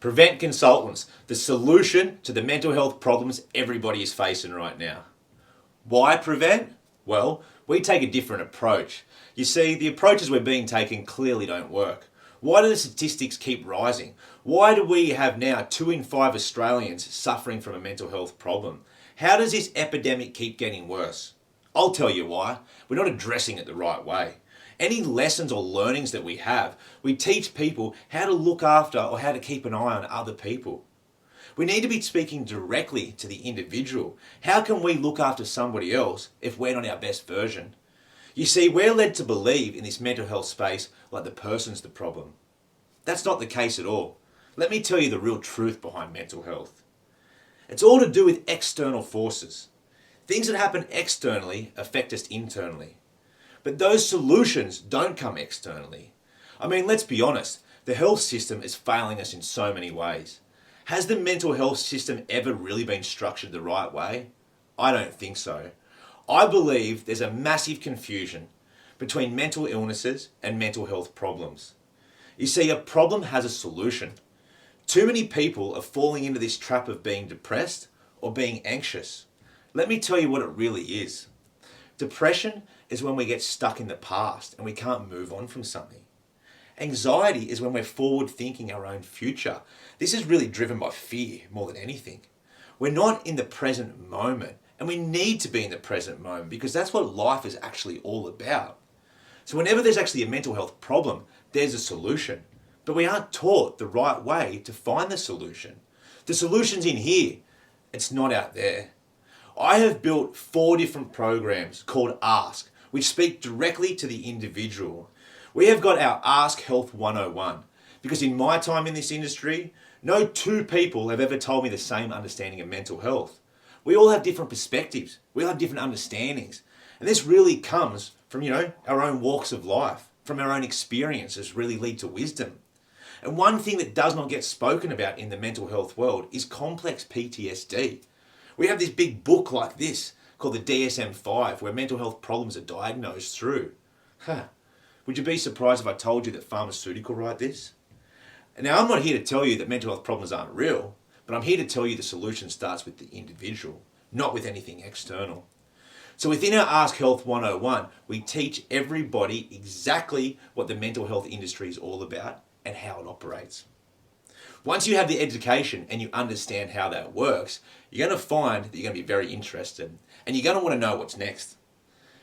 Prevent Consultants, the solution to the mental health problems everybody is facing right now. Why Prevent? Well, we take a different approach. You see, the approaches we're being taken clearly don't work. Why do the statistics keep rising? Why do we have now 2 in 5 Australians suffering from a mental health problem? How does this epidemic keep getting worse? I'll tell you why. We're not addressing it the right way. Any lessons or learnings that we have, we teach people how to look after or how to keep an eye on other people. We need to be speaking directly to the individual. How can we look after somebody else if we're not our best version? You see, we're led to believe in this mental health space like the person's the problem. That's not the case at all. Let me tell you the real truth behind mental health. It's all to do with external forces. Things that happen externally affect us internally. But those solutions don't come externally. I mean, let's be honest, the health system is failing us in so many ways. Has the mental health system ever really been structured the right way? I don't think so. I believe there's a massive confusion between mental illnesses and mental health problems. You see, a problem has a solution. Too many people are falling into this trap of being depressed or being anxious. Let me tell you what it really is. Depression is when we get stuck in the past and we can't move on from something. Anxiety is when we're forward thinking our own future. This is really driven by fear more than anything. We're not in the present moment, and we need to be in the present moment because that's what life is actually all about. So whenever there's actually a mental health problem, there's a solution. But we aren't taught the right way to find the solution. The solution's in here. It's not out there. I have built 4 different programs called Ask, which speak directly to the individual. We have got our Ask Health 101, because in my time in this industry, no 2 people have ever told me the same understanding of mental health. We all have different perspectives. We all have different understandings. And this really comes from, our own walks of life, from our own experiences really lead to wisdom. And one thing that does not get spoken about in the mental health world is complex PTSD. We have this big book like this called the DSM-5 where mental health problems are diagnosed through. Would you be surprised if I told you that pharmaceutical write this? Now, I'm not here to tell you that mental health problems aren't real, but I'm here to tell you the solution starts with the individual, not with anything external. So within our Ask Health 101, we teach everybody exactly what the mental health industry is all about and how it operates. Once you have the education and you understand how that works, you're going to find that you're going to be very interested and you're going to want to know what's next.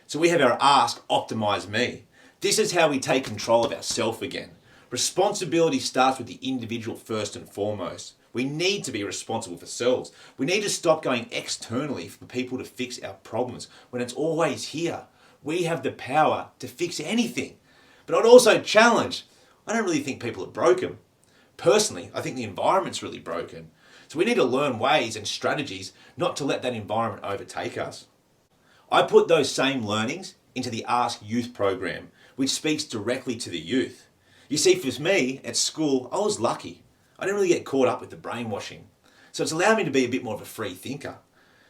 So we have our Ask Optimize Me. This is how we take control of ourselves again. Responsibility starts with the individual first and foremost. We need to be responsible for ourselves. We need to stop going externally for people to fix our problems when it's always here. We have the power to fix anything. But I'd also challenge, I don't really think people are broken. Personally, I think the environment's really broken. So we need to learn ways and strategies not to let that environment overtake us. I put those same learnings into the Ask Youth program, which speaks directly to the youth. You see, for me, at school, I was lucky. I didn't really get caught up with the brainwashing. So it's allowed me to be a bit more of a free thinker.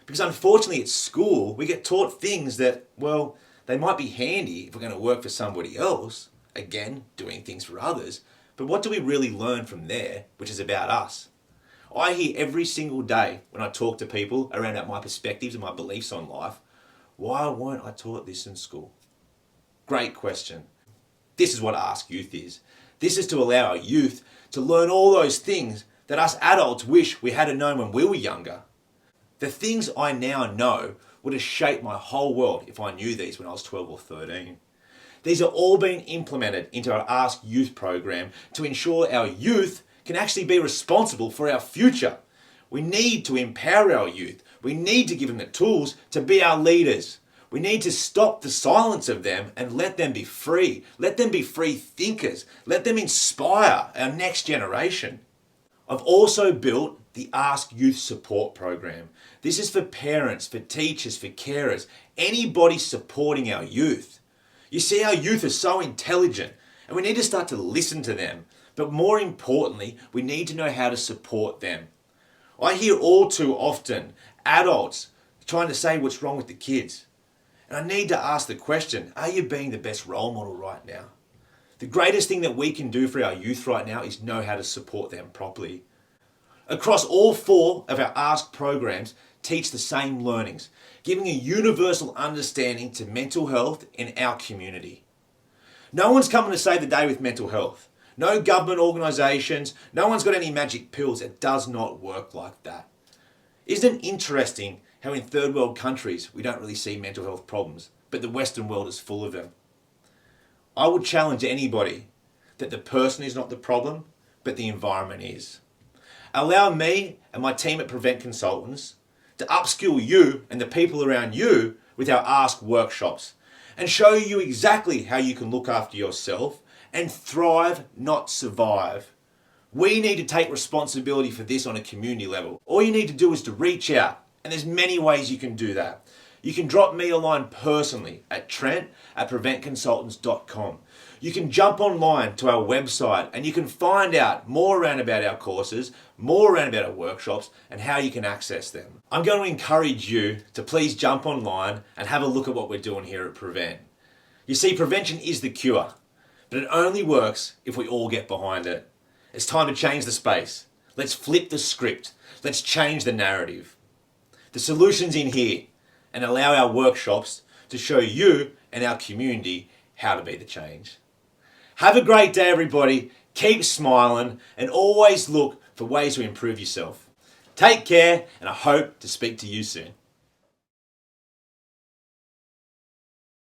Because unfortunately at school, we get taught things that, well, they might be handy if we're going to work for somebody else. Again, doing things for others. But what do we really learn from there, which is about us? I hear every single day when I talk to people around my perspectives and my beliefs on life, why weren't I taught this in school? Great question. This is what Ask Youth is. This is to allow our youth to learn all those things that us adults wish we had known when we were younger. The things I now know would have shaped my whole world if I knew these when I was 12 or 13. These are all being implemented into our Ask Youth program to ensure our youth can actually be responsible for our future. We need to empower our youth. We need to give them the tools to be our leaders. We need to stop the silence of them and let them be free. Let them be free thinkers. Let them inspire our next generation. I've also built the Ask Youth Support program. This is for parents, for teachers, for carers, anybody supporting our youth. You see, our youth are so intelligent and we need to start to listen to them. But more importantly, we need to know how to support them. I hear all too often adults trying to say what's wrong with the kids. And I need to ask the question, are you being the best role model right now? The greatest thing that we can do for our youth right now is know how to support them properly. Across all 4 of our Ask programs teach the same learnings, giving a universal understanding to mental health in our community. No one's coming to save the day with mental health. No government organisations, no one's got any magic pills. It does not work like that. Isn't it interesting how in third world countries we don't really see mental health problems, but the Western world is full of them? I would challenge anybody that the person is not the problem, but the environment is. Allow me and my team at Prevent Consultants to upskill you and the people around you with our Ask workshops and show you exactly how you can look after yourself and thrive, not survive. We need to take responsibility for this on a community level. All you need to do is to reach out, and there's many ways you can do that. You can drop me a line personally at trent@preventconsultants.com. You can jump online to our website and you can find out more around about our courses, more around about our workshops and how you can access them. I'm going to encourage you to please jump online and have a look at what we're doing here at Prevent. You see, prevention is the cure, but it only works if we all get behind it. It's time to change the space. Let's flip the script. Let's change the narrative. The solution's in here, and allow our workshops to show you and our community how to be the change. Have a great day, everybody. Keep smiling and always look for ways to improve yourself. Take care, and I hope to speak to you soon.